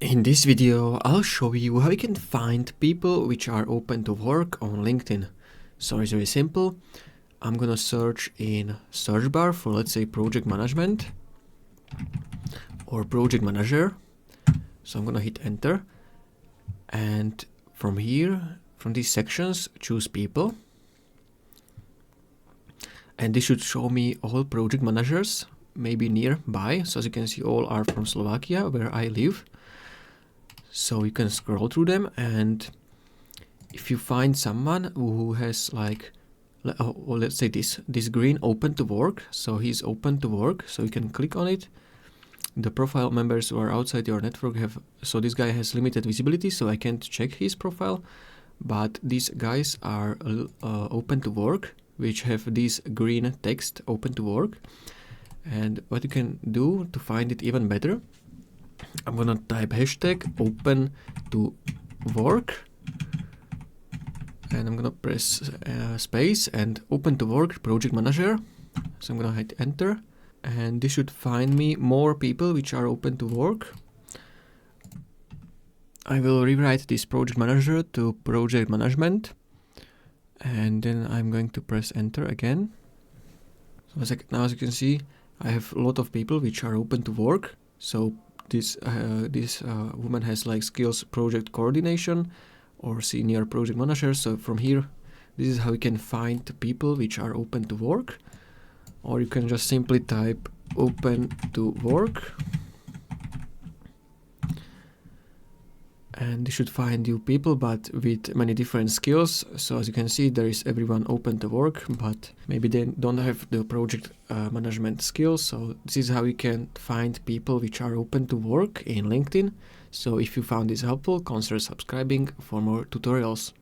In this video, I'll show you how you can find people which are open to work on LinkedIn. So it's very simple. I'm gonna search in search bar for, let's say, project management or project manager. So I'm gonna hit enter, and from here, from these sections, choose people, and this should show me all project managers maybe nearby. So as you can see, all are from Slovakia, where I live. So you can scroll through them, and if you find someone who has like, or let's say this green open to work, so he's open to work, so you can click on it. The profile members who are outside your network have, so this guy has limited visibility, so I can't check his profile, but these guys are open to work, which have this green text open to work. And what you can do to find it even better, I'm gonna type hashtag open to work, and I'm gonna press space and open to work project manager. So I'm gonna hit enter, and this should find me more people which are open to work. I will rewrite this project manager to project management, and then I'm going to press enter again. So now as you can see, I have a lot of people which are open to work. So this woman has like skills project coordination or senior project manager. So from here, this is how you can find people which are open to work. Or you can just simply type open to work, and this should find you people, but with many different skills. So as you can see, there is everyone open to work, but maybe they don't have the project management skills. So this is how you can find people which are open to work in LinkedIn. So if you found this helpful, consider subscribing for more tutorials.